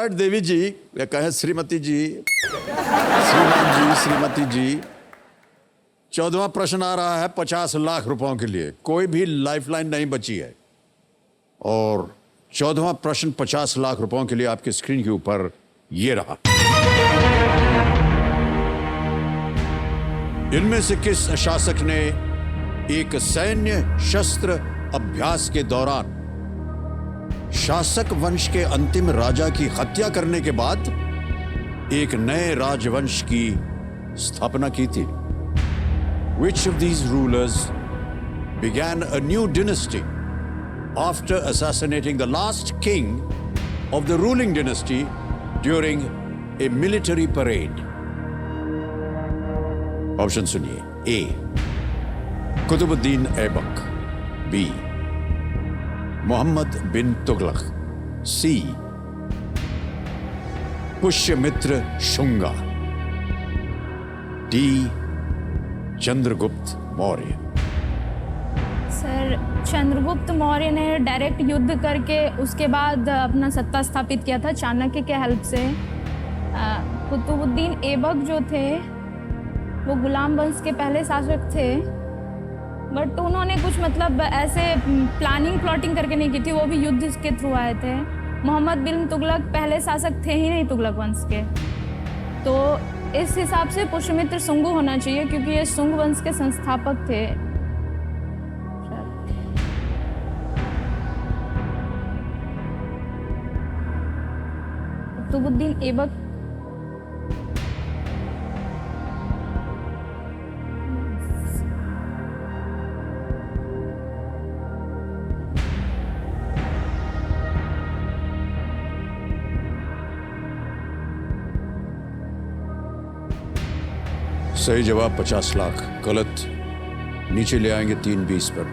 Alright देवी जी, या कहें श्रीमती जी, श्रीमान जी, श्रीमती जी, 14वां प्रश्न आ रहा है 50 लाख रुपयों के लिए। कोई भी लाइफलाइन नहीं बची है और 14वां प्रश्न 50 लाख रुपयों के लिए आपकी स्क्रीन के ऊपर ये रहा। इनमें से किस शासक ने एक सैन्य शस्त्र अभ्यास के दौरान शासक वंश के अंतिम राजा की हत्या करने के बाद एक नए राजवंश की स्थापना की थी? Which of these rulers began a new dynasty after assassinating the last king of the ruling dynasty during a military parade? Option सुनिए। ए कुतुबुद्दीन ऐबक, बी मोहम्मद बिन तुगलक, सी पुष्यमित्र शुंगा, डी चंद्रगुप्त मौर्य। सर, चंद्रगुप्त मौर्य ने डायरेक्ट युद्ध करके उसके बाद अपना सत्ता स्थापित किया था चाणक्य के हेल्प से। कुतुबुद्दीन ऐबक जो थे वो गुलाम वंश के पहले शासक थे, बट उन्होंने कुछ मतलब ऐसे प्लाटिंग करके नहीं की थी, वो भी युद्ध के थ्रू आए थे। मोहम्मद बिन तुगलक पहले शासक थे ही नहीं तुगलक वंश के, तो इस हिसाब से पुष्यमित्र शुंग होना चाहिए क्योंकि ये शुंग वंश के संस्थापक थे। कुतुबुद्दीन ऐबक। सही जवाब 50 लाख। गलत। नीचे ले आएंगे 3-20 पर।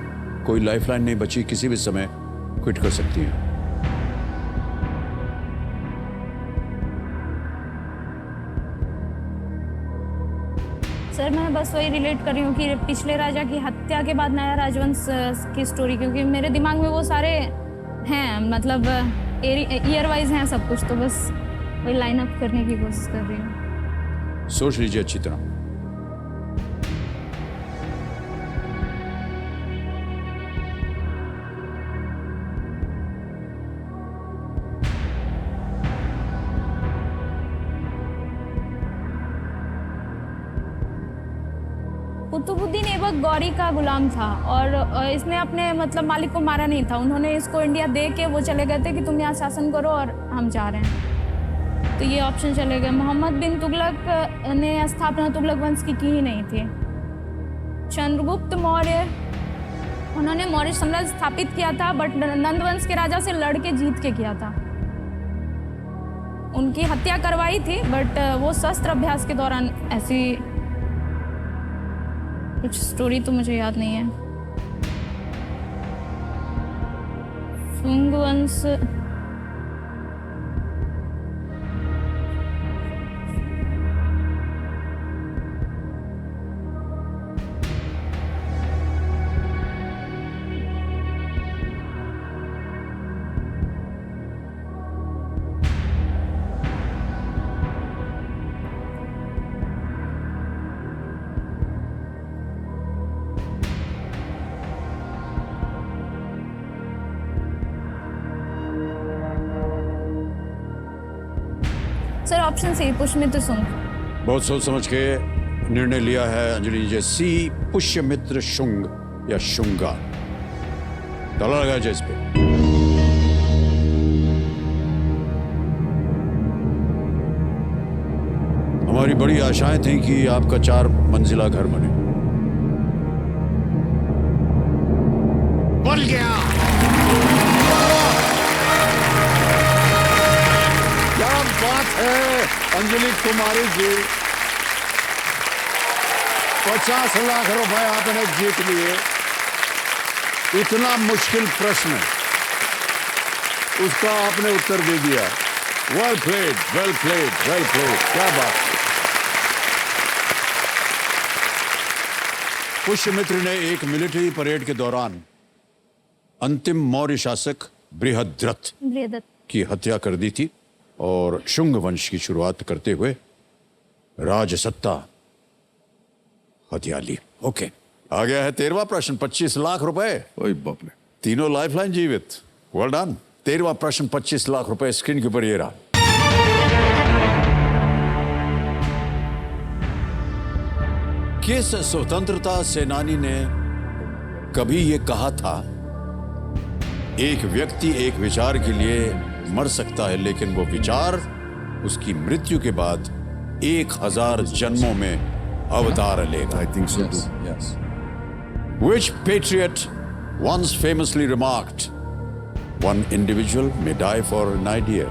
कोई लाइफलाइन नहीं बची, किसी भी समय क्विट कर सकती हैं। सर, मैं बस वही रिलेट कर रही हूँ कि पिछले राजा की हत्या के बाद नया राजवंश की स्टोरी, क्योंकि मेरे दिमाग में वो सारे हैं, मतलब ईयर वाइज हैं सब कुछ, तो बस वही लाइन अप करने की कोशिश कर रही हूँ। सोच लीजिए अच्छी तरह। कुतुबुद्दीन ऐबक गौरी का गुलाम था और इसने अपने मतलब मालिक को मारा नहीं था। उन्होंने इसको इंडिया दे के वो चले गए थे कि तुम यहाँ शासन करो और हम जा रहे हैं, तो ये ऑप्शन चले गए। मोहम्मद बिन तुगलक ने स्थापना तुगलक वंश की ही नहीं थी। चंद्रगुप्त मौर्य, उन्होंने मौर्य साम्राज्य स्थापित किया था बट नंद वंश के राजा से लड़ के जीत के किया था। उनकी हत्या करवाई थी बट वो शस्त्र अभ्यास के दौरान ऐसी कुछ स्टोरी तो मुझे याद नहीं है। शुंग वंश, sir option C Pushyamitra Shunga. बहुत सोच समझ के निर्णय लिया है अंजलि जी। सी पुष्यमित्र शुंग या शुंगा। ताला लगाया जाए इस पे। हमारी बड़ी आशाएं थी कि आपका 4 मंजिला घर बने। बन गया। क्या बात है अंजलि कुमारी जी, 50 लाख रुपए आपने जीत लिए। इतना मुश्किल प्रश्न, उसका आपने उत्तर दे दिया। Well played, well played, well played. क्या बात। पुष्यमित्र ने एक मिलिट्री परेड के दौरान अंतिम मौर्य शासक बृहद्रथ की हत्या कर दी थी और शुंग वंश की शुरुआत करते हुए राजसत्ता हथिया ली। ओके, आ गया है 13वां प्रश्न, 25 लाख रुपए। ओए बाप रे। तीनों लाइफलाइन जीवित, वेल डन। 13वां प्रश्न 25 लाख रुपए स्क्रीन के ऊपर ये रहा। किस स्वतंत्रता सेनानी ने कभी ये कहा था, एक व्यक्ति एक विचार के लिए मर सकता है लेकिन वो विचार उसकी मृत्यु के बाद 1000 जन्मों में अवतार लेगा? I think so too. Yes. Which patriot once famously remarked, one individual may die for an idea,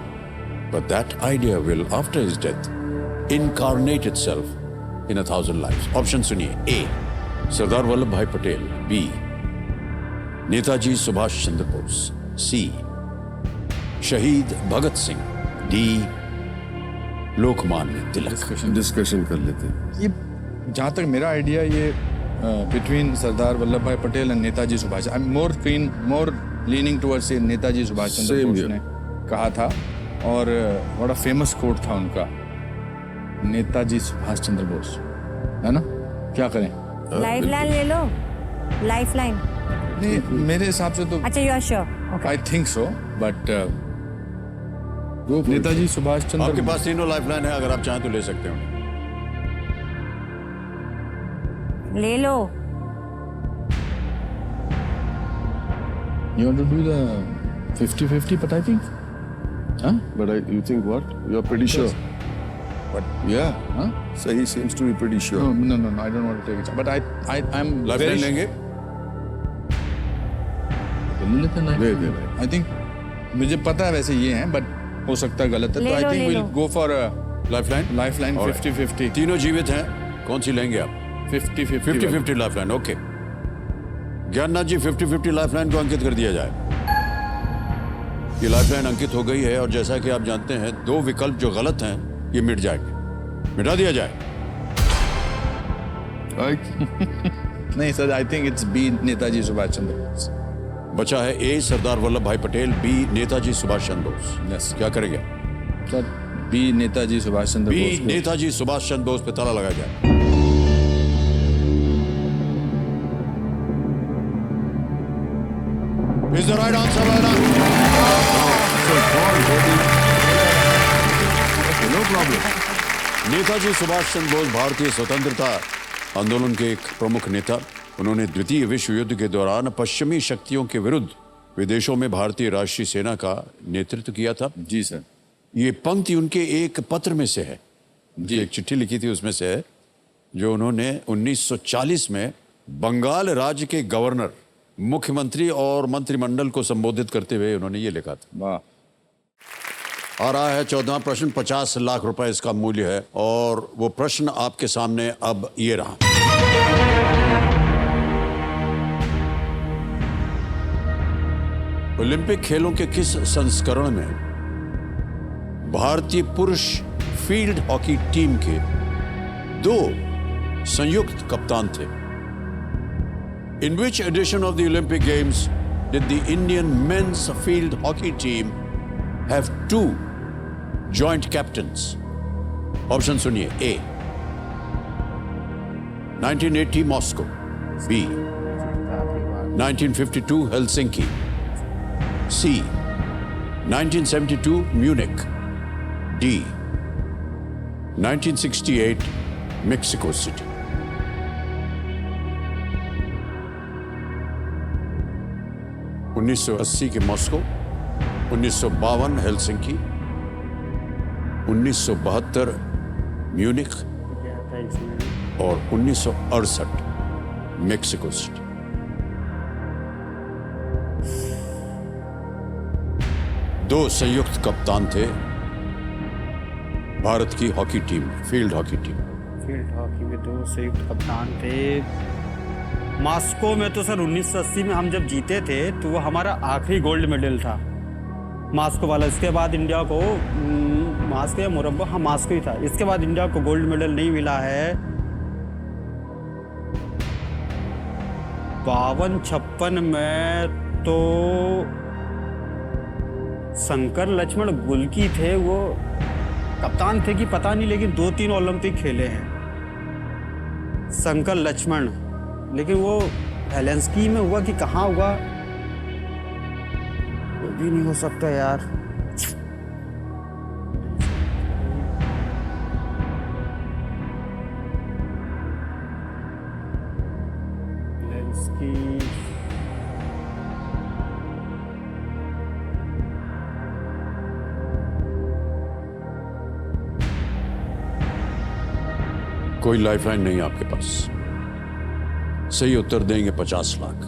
but that idea will, after his death, incarnate itself in 1,000 lives. Option सुनिए। A. सरदार वल्लभ भाई पटेल। B. नेताजी सुभाष चंद्र बोस। C. शहीद Bhagat Singh. D. Lokmanya Tilak. Discussion कर लेते हैं। ये जहाँ तक मेरा आइडिया, ये बिटवीन सरदार वल्लभ भाई Patel and Netaji Subhash, I am more leaning towards Netaji Subhash Chandra Same Bose here. ने कहा था। और बड़ा फेमस कोट था उनका, नेताजी सुभाष चंद्र बोस, है ना? क्या करें? लाइफ लाइन ले लो, लाइफ लाइन। नहीं, मेरे हिसाब से तो अच्छा, you are sure? I think so, but Netaji Subhash आपके चंद्र पास तीनों लाइफलाइन है, अगर आप चाहें तो ले सकते हो। ले लो। You want to do the 50-50, but I think, huh? But you think what? You are pretty sure. But yeah, huh? So he seems to be pretty sure. No, I don't want to take it. But I'm lifeline very लेंगे? ले दे। I think मुझे पता है वैसे ये हैं, but हो सकता है गलत है, ले तो I लो, think ले we'll low. go for a lifeline? lifeline Alright. 50-50. तीनों जीवित हैं, कौन सी लेंगे आप? 50-50. 50-50 लाइफलाइन। ओके, ज्ञाननाथ जी 50-50 लाइफलाइन को अंकित कर दिया जाए। ये लाइफलाइन अंकित हो गई है और जैसा कि आप जानते हैं, 2 विकल्प जो गलत हैं ये मिट जाएंगे, मिटा दिया जाए। नहीं sir, I think it's B, Netaji Subhash Chandra Bose. बचा है A. सरदार वल्लभ भाई पटेल, B. नेताजी सुभाष चंद्र बोस। Yes. क्या करेंगे? सर, B, नेताजी सुभाष चंद्र B. बोस को- नेताजी सुभाष चंद्र बोस पे ताला लगाया जाए। Is the right answer, well done. No problem. Netaji Subhash Chandra Bose भारतीय स्वतंत्रता आंदोलन के एक प्रमुख नेता। उन्होंने द्वितीय विश्व युद्ध के दौरान पश्चिमी शक्तियों के विरुद्ध विदेशों में भारतीय राष्ट्रीय सेना का नेतृत्व किया था। जी सर। ये पंक्ति उनके एक पत्र में से है, जी एक चिट्ठी लिखी थी उसमें से है, जो उन्होंने 1940 में बंगाल राज्य के गवर्नर, मुख्यमंत्री और मंत्रिमंडल को संबोधित करते हुए उन्होंने ये लिखा था। वाह। आ रहा है 14वां प्रश्न, 50 लाख रुपए इसका मूल्य है और वो प्रश्न आपके सामने अब ये रहा। ओलंपिक खेलों के किस संस्करण में भारतीय पुरुष फील्ड हॉकी टीम के 2 संयुक्त कप्तान थे? In which edition of the Olympic Games did the Indian men's field hockey team have 2 joint captains? Option सुनिए। A. 1980 Moscow. B. 1952 Helsinki. C. 1972 Munich. D. 1968 Mexico City. – 1980 के मॉस्को, 1952 हेलसिंकी, 1972 म्यूनिख और 1968 Mexico city. दो संयुक्त कप्तान थे भारत की hockey team, field hockey team. Field hockey के 2 संयुक्त कप्तान थे। मॉस्को में तो सर 1980 में हम जब जीते थे तो वो हमारा आखिरी गोल्ड मेडल था, मॉस्को वाला। इसके बाद इंडिया को मॉस्को या मुरब्बा, हाँ मॉस्को ही था। इसके बाद इंडिया को गोल्ड मेडल नहीं मिला है। 52-56 में तो शंकर लक्ष्मण गुल्की थे, वो कप्तान थे कि पता नहीं, लेकिन 2-3 ओलंपिक खेले हैं शंकर लक्ष्मण। लेकिन वो हेलेंस्की में हुआ कि कहाँ हुआ वो भी नहीं हो सकता यार। हेलेंस्की, कोई लाइफलाइन नहीं आपके पास। सही उत्तर देंगे 50 लाख,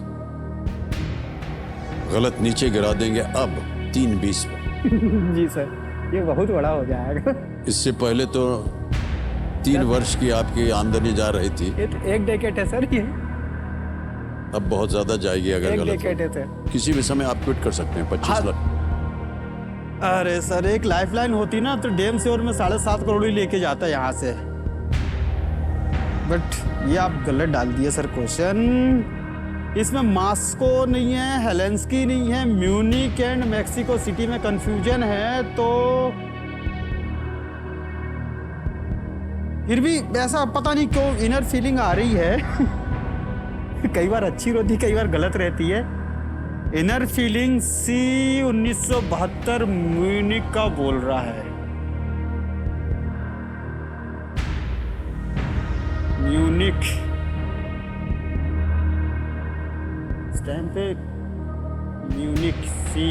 गलत नीचे गिरा देंगे अब 3-20 में। जी सर, ये बहुत बड़ा हो जाएगा। इससे पहले तो 3 वर्ष की आपकी आमदनी जा रही थी, ये तो 1 डेकेड है सर, ये अब बहुत ज्यादा जाएगी अगर 1 गलत डेकेड हो। है सर। किसी भी समय आप क्विट कर सकते हैं 25 हाँ। लाख। अरे सर, एक लाइफलाइन होती ना तो डैम से और मैं 7.5 करोड़ ही लेके जाता यहाँ से, बट ये आप गलत डाल दिए सर क्वेश्चन। इसमें मास्को नहीं है, हेलेंस्की नहीं है, म्यूनिक एंड मैक्सिको सिटी में कंफ्यूजन है। तो फिर भी ऐसा पता नहीं क्यों इनर फीलिंग आ रही है कई बार अच्छी रहती, कई बार गलत रहती है। इनर फीलिंग सी 1972 म्यूनिक का बोल रहा है। म्यूनिक इस टाइम पे म्यूनिक सी।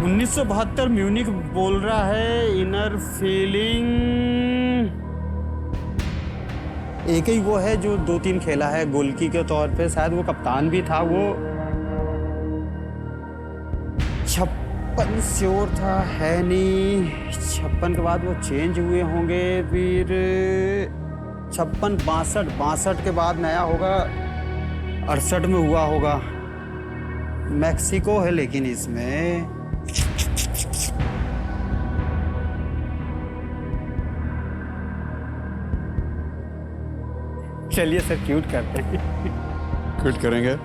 उन्नीस 1972 म्यूनिक बोल रहा है। इनर फीलिंग एक ही वो है जो 2-3 खेला है गोलकी के तौर पे, शायद वो कप्तान भी था। वो 56 श्योर था, है नहीं। 56 के बाद वो चेंज हुए होंगे, फिर 56, 62 के बाद नया होगा, 68 में हुआ होगा। मैक्सिको है लेकिन इसमें चलिए सर क्यूट करते हैं। क्विट करेंगे?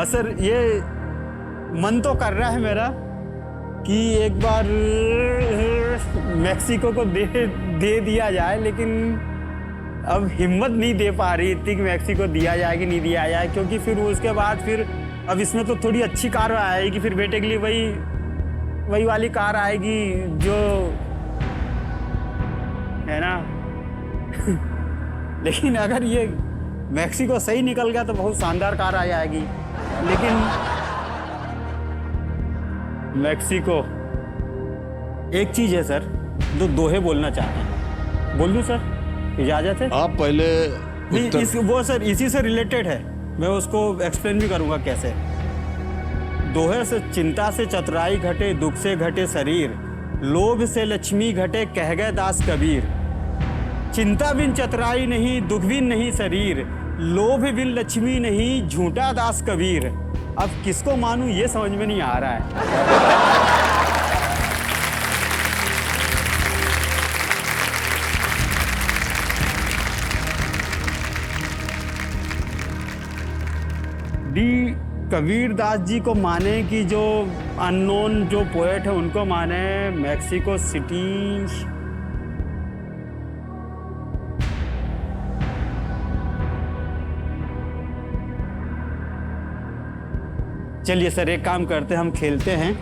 सर ये मन तो कर रहा है मेरा कि एक बार मैक्सिको को दे दिया जाए, लेकिन अब हिम्मत नहीं दे पा रही इतनी कि मैक्सिको दिया जाए कि नहीं दिया जाए, क्योंकि फिर उसके बाद फिर अब इसमें तो थोड़ी अच्छी कार आएगी, फिर बेटे के लिए वही वाली कार आएगी जो है ना लेकिन अगर ये मैक्सिको सही निकल गया तो बहुत शानदार कार आ जाएगी। लेकिन मैक्सिको एक चीज है सर जो दोहे बोलना चाहते हैं, बोल दूं सर? इजाजत है? आप पहले नहीं, वो सर इसी से रिलेटेड है, मैं उसको एक्सप्लेन भी करूंगा कैसे। दोहे से चिंता से चतुराई घटे, दुख से घटे शरीर, लोभ से लक्ष्मी घटे, कह गए दास कबीर। चिंता बिन चतुराई नहीं, दुख बिन नहीं शरीर, लोभ बिन लक्ष्मी नहीं, झूठा दास कबीर। अब किसको मानूं ये समझ में नहीं आ रहा है। डी कबीर दास जी को माने कि जो अननोन जो पोएट है उनको माने। मैक्सिको सिटी चलिए सर एक काम करते हैं, हम खेलते हैं,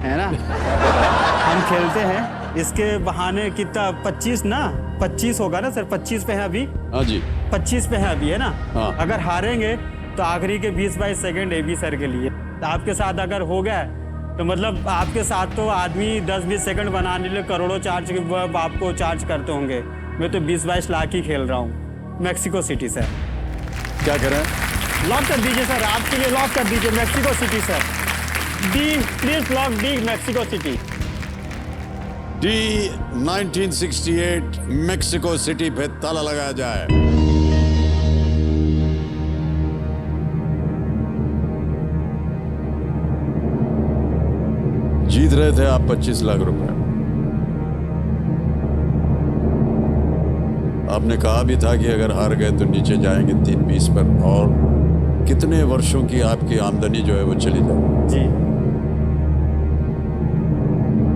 है ना? हम खेलते हैं इसके बहाने। कितना 25 ना? 25 होगा ना सर? 25 पे है अभी? हाँ जी 25 पे है अभी, है ना? हाँ। अगर हारेंगे तो आखिरी के 20-22 सेकंड एबी सर के लिए। तो आपके साथ अगर हो गया तो मतलब आपके साथ तो आदमी 10-20 सेकंड बनाने लिए करोड़ों चार्ज आपको चार्ज करते होंगे। मैं तो 20-22 लाख ही खेल रहा हूँ। Mexico city sir. क्या करें? लॉक कर दीजिए सर, आपके लिए लॉक कर दीजिए Mexico city sir. D please lock D Mexico city. D 1968 Mexico city पे ताला लगाया जाए। जीत रहे थे आप 25 लाख रुपए। आपने कहा भी था कि अगर हार गए तो नीचे जाएंगे 320 पर, और कितने वर्षों की आपकी आमदनी जो है वो चली जाए। जी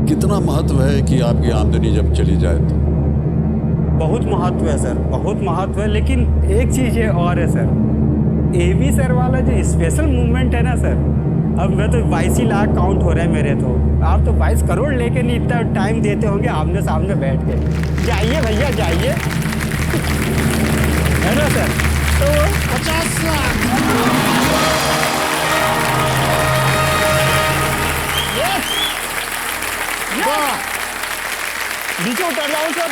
कितना महत्व है कि आपकी आमदनी जब चली जाए तो? बहुत महत्व है सर, बहुत महत्व है। लेकिन एक चीज़ ये और है सर, एवी सर वाला जो स्पेशल मूवमेंट है ना सर, अब मैं तो 22 लाख काउंट हो रहा है मेरे, तो आप तो 22 करोड़ लेके नहीं इतना टाइम देते होंगे आमने सामने बैठ के। जाइए भैया जाइए, है ना सर? तो 50 लाख नीचे उतर जाओ सर।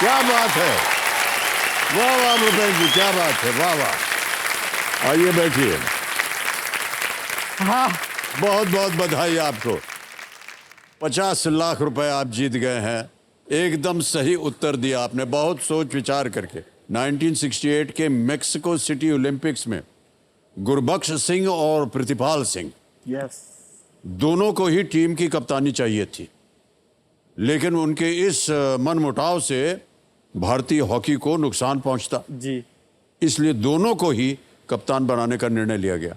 क्या बात है, वाह वाह रुपेश जी, क्या बात है, वाह वाह। आइए बैठिए। हाँ बहुत बहुत बधाई आपको। 50 लाख रुपए आप जीत गए हैं। एकदम सही उत्तर दिया आपने, बहुत सोच विचार करके। 1968 के मेक्सिको सिटी ओलंपिक्स में गुरबख्श सिंह और प्रतिपाल सिंह यस दोनों को ही टीम की कप्तानी चाहिए थी, लेकिन उनके इस मनमुटाव से भारतीय हॉकी को नुकसान पहुंचता, जी इसलिए दोनों को ही कप्तान बनाने का निर्णय लिया गया।